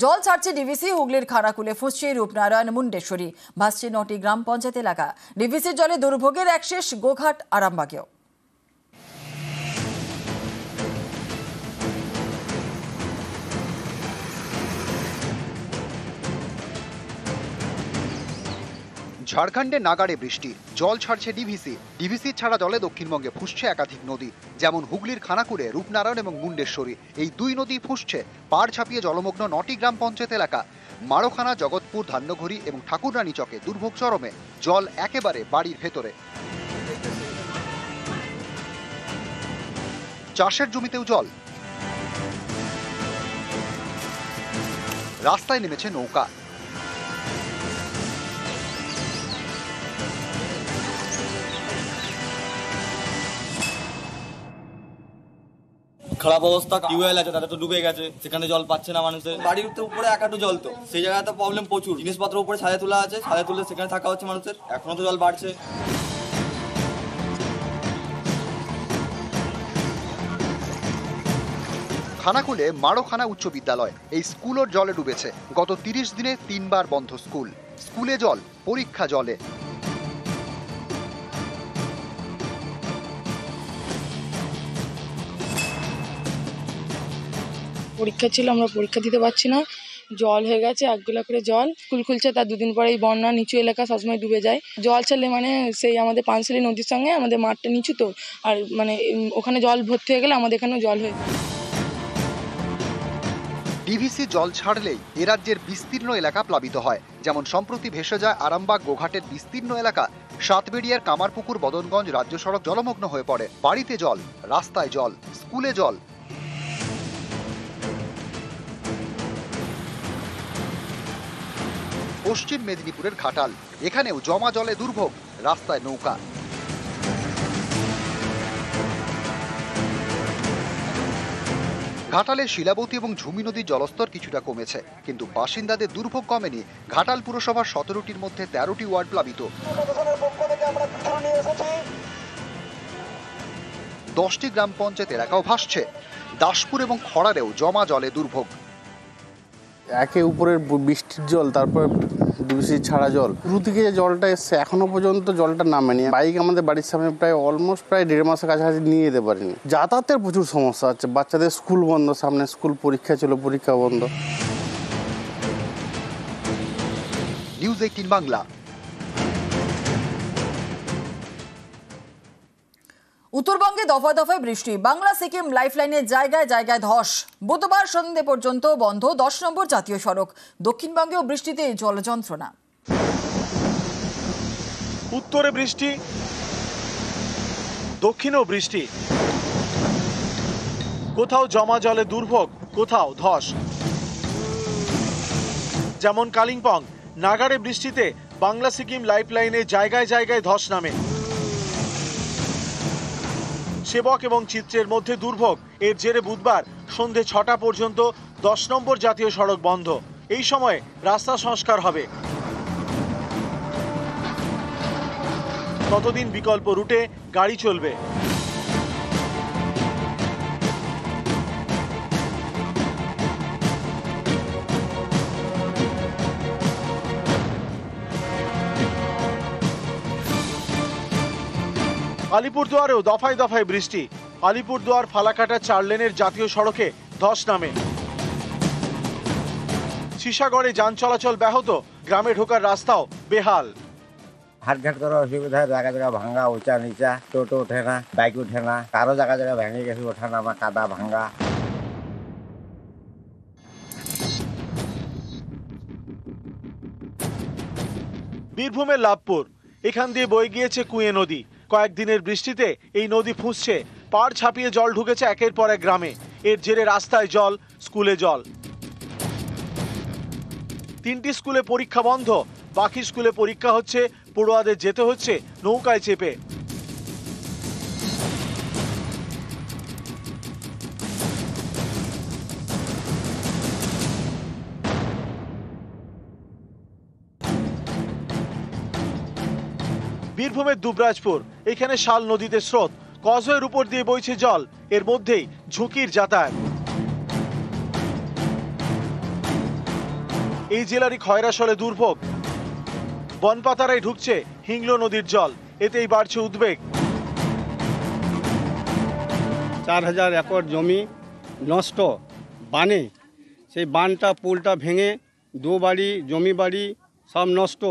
জল ছাড়ছে ডিভিসি। হুগলির খানাকুলে ফুঁসছে রূপনারায়ণ মুন্ডেশ্বরী, ভাসছে 9টি গ্রাম পঞ্চায়েত এলাকা। ডিভিসির জলে দুর্ভোগের এক শেষ গোঘাট আরামবাগেও। ঝাড়খণ্ডে নাগাড়ে বৃষ্টি, জল ছাড়ছে ডিভিসি ছাড়া জলে দক্ষিণবঙ্গে ফুঁসছে একাধিক নদী, যেমন হুগলির খানাকুলে রূপনারায়ণ এবং মুন্ডেশ্বরী। এই দুই নদী ফুঁসছে পাড় ছাপিয়ে জলমগ্ন 9টি গ্রাম পঞ্চায়েত এলাকা। মারোখানা, জগৎপুর, ধান্যঘড়ি এবং ঠাকুররানী চকে দুর্ভোগ চরমে, জল একেবারে বাড়ির ভেতরে। চাষের জমিতেও জল, রাস্তায় নেমেছে নৌকা। খারাপ অবস্থা, টিউবওয়েল আছে তাদের তো ডুবে গেছে, সেখানে জল পাচ্ছে না মানুষের। বাড়ির উপরে এক হাঁটু জল, তো সেই জায়গাতে প্রবলেম প্রচুর। জিনিসপত্র উপরে ছাদে তোলা আছে, ছাদে তুলে সেখানে থাকা হচ্ছে মানুষের। এখনো তো জল বাড়ছে। খানাকুলে মারোখানা উচ্চ বিদ্যালয়, এই স্কুলও জলে ডুবেছে। গত 30 দিনে 3 বার বন্ধ স্কুল। স্কুলে জল, পরীক্ষা জলে। পরীক্ষা ছিল, আমরা পরীক্ষা দিতে পারছি না, জল হয়ে গেছে। 1 গোলা করে জল। স্কুল খুলছে তার 2 দিন পরেই বন্যা, নিচু এলাকা সবসময় ডুবে যায়। জল ছাড়লে মানে সেই আমাদের পানশালী নদীর সঙ্গে আমাদের মাঠটা নিচু, তো আর মানে ওখানে জল ভর্তি হয়ে গেলে আমাদের এখানেও জল হয়ে যায়। ডিভিসি জল ছাড়লেই এ রাজ্যের বিস্তীর্ণ এলাকা প্লাবিত হয়, যেমন সম্প্রতি ভেসে যায় আরামবাগ গোঘাটের বিস্তীর্ণ এলাকা। সাতবেড়িয়ার কামারপুকুর বদনগঞ্জ রাজ্য সড়ক জলমগ্ন হয়ে পড়ে। বাড়িতে জল, রাস্তায় জল, স্কুলে জল। পশ্চিম মেদিনীপুরের ঘাটাল, এখানেও জমা জলে দুর্ভোগ, রাস্তায় নৌকা। ঘাটালে শিলাবতী এবং ঝুমি নদীর জলস্তর কিছুটা কমেছে, কিন্তু বাসিন্দাদের দুর্ভোগ কমেনি। ঘাটাল পুরসভার 17টির মধ্যে 13টি ওয়ার্ড প্লাবিত। 10টি গ্রাম পঞ্চায়েত এলাকাও ভাসছে। দাসপুর এবং খড়ারেও জমা জলে দুর্ভোগ। একে উপরের বৃষ্টির জল, তারপর ডিভিসি ছাড়া জল, শুরু থেকে যে জলটা এসছে এখনো পর্যন্ত জলটা নামেনি। বাইক আমাদের বাড়ির সামনে প্রায় 1.5 মাসের কাছাকাছি নিয়ে যেতে পারিনি। যাতায়াতের প্রচুর সমস্যা হচ্ছে। বাচ্চাদের স্কুল বন্ধ, সামনে স্কুল পরীক্ষা ছিল, পরীক্ষা বন্ধ। নিউজ 18 বাংলা। উত্তরবঙ্গে দফায় দফায় বৃষ্টি। বাংলা সিকিম লাইফলাইনের জায়গায় জায়গায় ধস। বুধবার সন্ধ্যে পর্যন্ত বন্ধ 10 নম্বর জাতীয় সড়ক। দক্ষিণবঙ্গেও বৃষ্টিতে জল যন্ত্রণা। উত্তরে বৃষ্টি, দক্ষিণেও বৃষ্টি। কোথাও জমা জলে দুর্ভোগ, কোথাও ধস। যেমন কালিম্পং, নাগাড়ে বৃষ্টিতে বাংলা সিকিম লাইফলাইনে জায়গায় জায়গায় ধস নামে। সেবক এবং চিত্রের মধ্যে দুর্ভোগ। এর জেরে বুধবার সন্ধে 6টা পর্যন্ত 10 নম্বর জাতীয় সড়ক বন্ধ। এই সময় রাস্তা সংস্কার হবে। ততদিন বিকল্প রুটে গাড়ি চলবে। আলিপুরদুয়ারেও দফায় দফায় বৃষ্টি। আলিপুরদুয়ার ফালাকাটা 4 লেনের জাতীয় সড়কে ধস নামে। সিসাগড়ে যান চলাচল ব্যাহত, গ্রামে ঢোকার রাস্তাও বেহাল। হাটঘাট করার অসুবিধা, জায়গা জায়গা ভাঙ্গা, উঁচা নিচা, টোটো ওঠে না, বাইক ওঠে না, কারো জায়গা জায়গা ভেঙে গেছে, ওঠা নামা, কাদা ভাঙ্গা। বীরভূমের লাভপুর, এখান দিয়ে বয়ে গিয়েছে কুঁয়ে নদী। কয়েকদিনের বৃষ্টিতে এই নদী ফুঁসছে, পাড় ছাপিয়ে জল ঢুকেছে একের পর এক গ্রামে। এর জেরে রাস্তায় জল, স্কুলে জল। 3টি স্কুলে পরীক্ষা বন্ধ, বাকি স্কুলে পরীক্ষা হচ্ছে। পড়ুয়াদের যেতে হচ্ছে নৌকায় চেপে। বীরভূমের দুবরাজপুর, এখানে শাল নদীতে স্রোত, কজওয়ের উপর দিয়ে বইছে জল। এর মধ্যেই ঝুঁকির যাতায়াত। এই জেলারই খয়রাশলে দুর্ভোগ। বনপাতারায় ঢুকছে হিংলো নদীর জল, এতেই বাড়ছে উদ্বেগ। 4000 একর জমি নষ্ট বানে, সেই বানটা পুলটা ভেঙে দু বাড়ি জমি বাড়ি সব নষ্ট।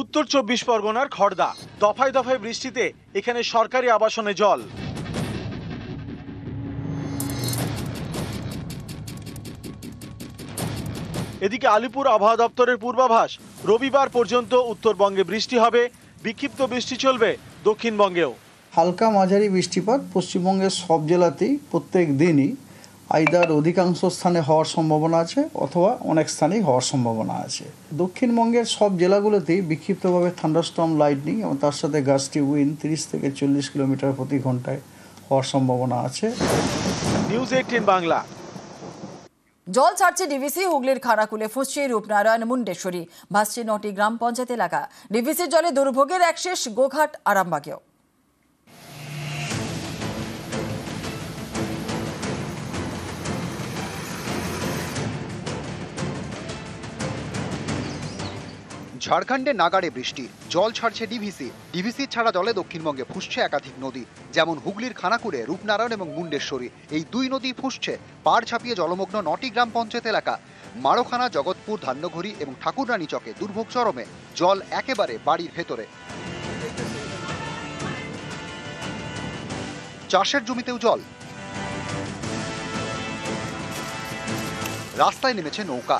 উত্তর 24 পরগনার খড়দা, দফায় দফায় বৃষ্টিতে এখানে সরকারি আবাসনে জল। এদিকে আলিপুর আবহাওয়া দপ্তরের পূর্বাভাস, রবিবার পর্যন্ত উত্তরবঙ্গে বৃষ্টি হবে, বিক্ষিপ্ত বৃষ্টি চলবে দক্ষিণবঙ্গেও। হালকা মাঝারি বৃষ্টিপাত পশ্চিমবঙ্গের সব জেলাতেই প্রত্যেক দিনই আইদার অধিকাংশ স্থানে হওয়ার সম্ভাবনা আছে অথবা অনেক স্থানেই হওয়ার সম্ভাবনা আছে। দক্ষিণবঙ্গের সব জেলাগুলোতেই বিক্ষিপ্তভাবে থান্ডারস্টর্ম, লাইটনিং এবং তার সাথে গাস্টি উইন্ড 30 থেকে 40 কিলোমিটার প্রতি ঘন্টায় হওয়ার সম্ভাবনা আছে। নিউজ 18 বাংলা। জল ছাড়ছে ডিভিসি, হুগলির খানাকুলে ফুঁসছে রূপনারায়ণ, মুন্ডেশ্বরী, ভাসছে 9টি গ্রাম পঞ্চায়েত এলাকা। ডিভিসির জলে দুর্ভোগের এক শেষ গোঘাট, আরামবাগেও। ঝাড়খণ্ডে নাগাড়ে বৃষ্টি, জল ছাড়ছে ডিভিসি ছাড়া জলে দক্ষিণবঙ্গে ফুঁসছে একাধিক নদী, যেমন হুগলির খানাকুড়ে, রূপনারায়ণ এবং মুন্ডেশ্বরী। এই দুই নদী ফুঁসছে পাড় ছাপিয়ে জলমগ্ন 9টি গ্রাম পঞ্চায়েত এলাকা। মারোখানা, জগৎপুর, ধান্যঘড়ি এবং ঠাকুররানী চকে দুর্ভোগ চরমে, জল একেবারে বাড়ির ভেতরে। চাষের জমিতেও জল, রাস্তায় নেমেছে নৌকা।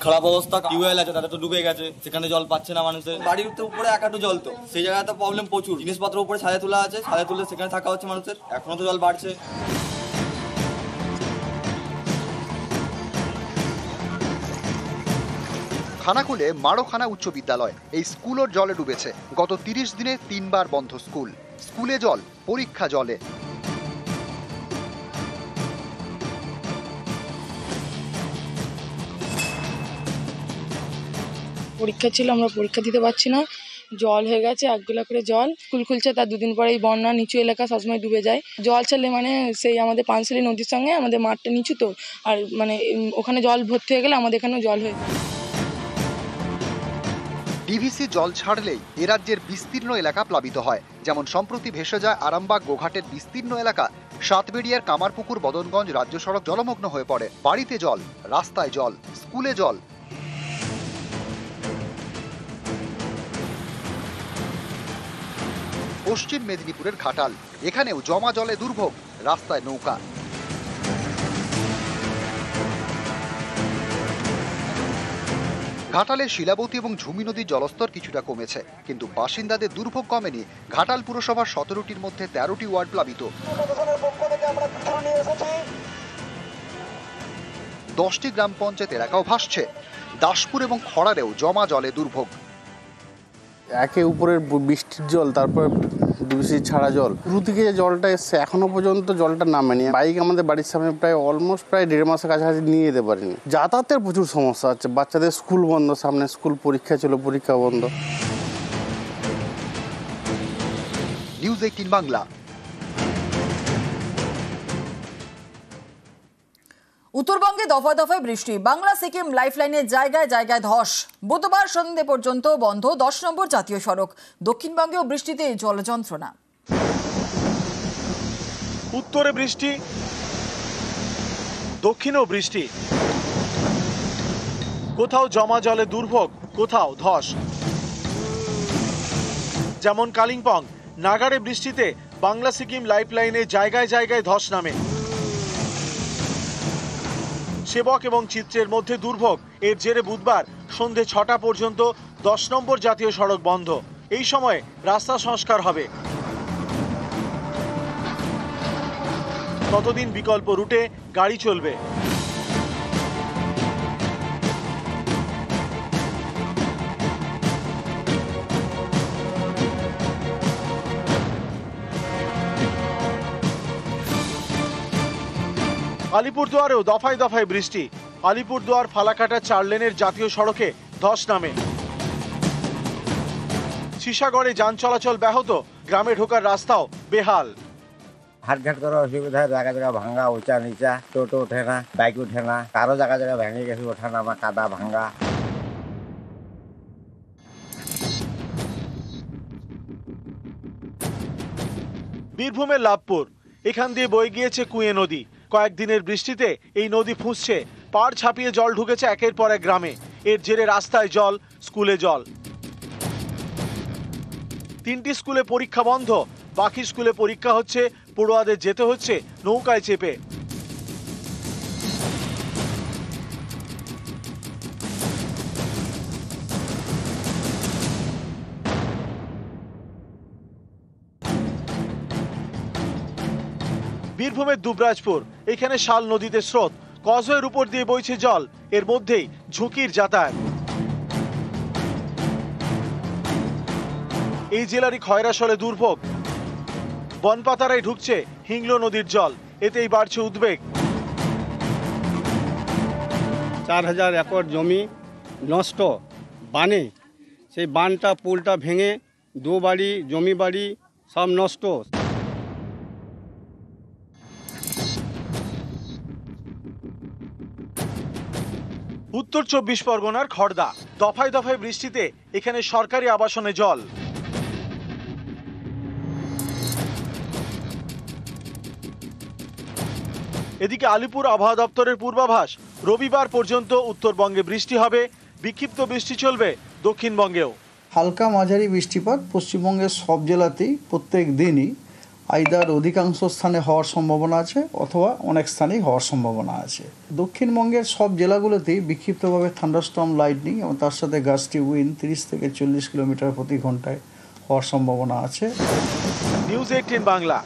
খারাপ অবস্থা, টিউবওয়েল আছে তাদের তো ডুবে গেছে, সেখানে জল পাচ্ছে না মানুষের। বাড়ির উপরে একাটু জল, তো সেই জায়গাতে প্রবলেম প্রচুর। জিনিসপত্র উপরে ছাদে তোলা আছে, ছাদে তুলে সেখানে থাকা হচ্ছে মানুষের। এখনো তো জল বাড়ছে। খানাকুলে মারোখানা উচ্চ বিদ্যালয়, এই স্কুলও জলে ডুবেছে। গত 30 দিনে 3 বার বন্ধ স্কুল। স্কুলে জল, পরীক্ষা জলে। পরীক্ষা ছিল, আমরা পরীক্ষা দিতে পারছি না, জল হয়ে গেছে, 1 গোলা করে জল। স্কুল খুলছে, তার 2 দিন পরেই বন্যা, নিচু এলাকা সবসময় ডুবে যায়। জল ছাড়লে মানে সেই আমাদের পাঁচশালী নদীর সঙ্গে আমাদের মাঠটা নিচু, তো আর মানে ওখানে জল ভর্তি হয়ে গেলে আমাদের এখানেও জল হয়ে যায়। ডিভিসি জল ছাড়লেই এ রাজ্যের বিস্তীর্ণ এলাকা প্লাবিত হয়, যেমন সম্প্রতি ভেসে যায় আরামবাগ গোঘাটের বিস্তীর্ণ এলাকা। সাতবেড়িয়ার কামারপুকুর বদনগঞ্জ রাজ্য সড়ক জলমগ্ন হয়ে পড়ে। বাড়িতে জল, রাস্তায় জল, স্কুলে জল। পশ্চিম মেদিনীপুরের ঘাটাল, এখানেও জমা জলে দুর্ভোগ, রাস্তায় নৌকা। ঘাটালের শিলাবতী এবং ঝুমি নদীর জলস্তর কিছুটা কমেছে, কিন্তু বাসিন্দাদের দুর্ভোগ কমেনি। ঘাটাল পুরসভার 17টির মধ্যে 13টি ওয়ার্ড প্লাবিত। 10টি গ্রাম পঞ্চায়েত এলাকাও ভাসছে। দাসপুর এবং খড়ারেও জমা জলে দুর্ভোগ। একে উপরের বৃষ্টির জল, তারপর ডিভিসি ছাড়া জল, শুরু থেকে যে জলটা এসছে এখনো পর্যন্ত জলটা নামেনি। বাইক আমাদের বাড়ির সামনে প্রায় 1.5 মাসের কাছাকাছি নিয়ে যেতে পারিনি। যাতায়াতের প্রচুর সমস্যা হচ্ছে, বাচ্চাদের স্কুল বন্ধ, সামনে স্কুল পরীক্ষা ছিল, পরীক্ষা বন্ধ। নিউজ 18 বাংলা। উত্তরবঙ্গে দফায় দফায় বৃষ্টি, বাংলা সিকিম লাইফলাইনের জায়গায় জায়গায় ধস। বুধবার সন্ধ্যে পর্যন্ত বন্ধ 10 নম্বর জাতীয় সড়ক। দক্ষিণবঙ্গেও বৃষ্টিতে জল যন্ত্রণা। উত্তরে বৃষ্টি, দক্ষিণেও বৃষ্টি। কোথাও জমা জলে দুর্ভোগ, কোথাও ধস। যেমন কালিম্পং, নাগাড়ে বৃষ্টিতে বাংলা সিকিম লাইফলাইনে জায়গায় জায়গায় ধস নামে। সেবক এবং চিত্রের মধ্যে দুর্ভোগ। এর জেরে বুধবার সন্ধে 6টা পর্যন্ত 10 নম্বর জাতীয় সড়ক বন্ধ। এই সময় রাস্তা সংস্কার হবে। ততদিন বিকল্প রুটে গাড়ি চলবে। আলিপুরদুয়ারেও দফায় দফায় বৃষ্টি। আলিপুরদুয়ার ফালাকাটা 4 লেনের জাতীয় সড়কে ধস নামে। শিশাগড়ে যান চলাচল ব্যাহত, গ্রামে ঢোকার রাস্তাও বেহাল। হাটঘাট করার অসুবিধা, জায়গা জায়গা ভাঙ্গা, উঁচা নিচা, টোটো ওঠে না, বাইক ওঠে না, কারো জায়গা জায়গা ভেঙে গেছে, ওঠা নামা, কাদা ভাঙ্গা। বীরভূমের লাভপুর, এখান দিয়ে বয়ে গিয়েছে কুঁয়ে নদী। কয়েকদিনের বৃষ্টিতে এই নদী ফুঁসছে, পাড় ছাপিয়ে জল ঢুকেছে একের পর এক গ্রামে। এর জেরে রাস্তায় জল, স্কুলে জল। 3টি স্কুলে পরীক্ষা বন্ধ, বাকি স্কুলে পরীক্ষা হচ্ছে, পড়ুয়াদের যেতে হচ্ছে নৌকায় চেপে। বীরভূমের দুবরাজপুর, এখানে শাল নদীতে স্রোত, কজওয়ের উপর দিয়ে বইছে জল, এর মধ্যেই ঝুঁকির যাতায়াত। এই জেলারই খয়রাশলে দুর্ভোগ, বনপাতারায় ঢুকছে হিংলো নদীর জল, এতেই বাড়ছে উদ্বেগ। 4000 একর জমি নষ্ট বানে, সেই বানটা পুলটা ভেঙে 2 বাড়ি জমি বাড়ি সব নষ্ট। উত্তর 24 পরগনার খড়দা, দফায় দফায় বৃষ্টিতে এখানে সরকারি আবাসনে জল। এদিকে আলিপুর আবহাওয়া দপ্তরের পূর্বাভাস, রবিবার পর্যন্ত উত্তরবঙ্গে বৃষ্টি হবে, বিক্ষিপ্ত বৃষ্টি চলবে দক্ষিণবঙ্গেও। হালকা মাঝারি বৃষ্টিপাত পশ্চিমবঙ্গের সব জেলাতেই প্রত্যেক দিনই আইদার অধিকাংশ স্থানে হওয়ার সম্ভাবনা আছে অথবা অনেক স্থানেই হওয়ার সম্ভাবনা আছে। দক্ষিণবঙ্গের সব জেলাগুলোতেই বিক্ষিপ্তভাবে থান্ডারস্টর্ম, লাইটনিং এবং তার সাথে গাস্টি উইন্ড 30 থেকে 40 কিলোমিটার প্রতি ঘন্টায় হওয়ার সম্ভাবনা আছে। নিউজ 18 বাংলা।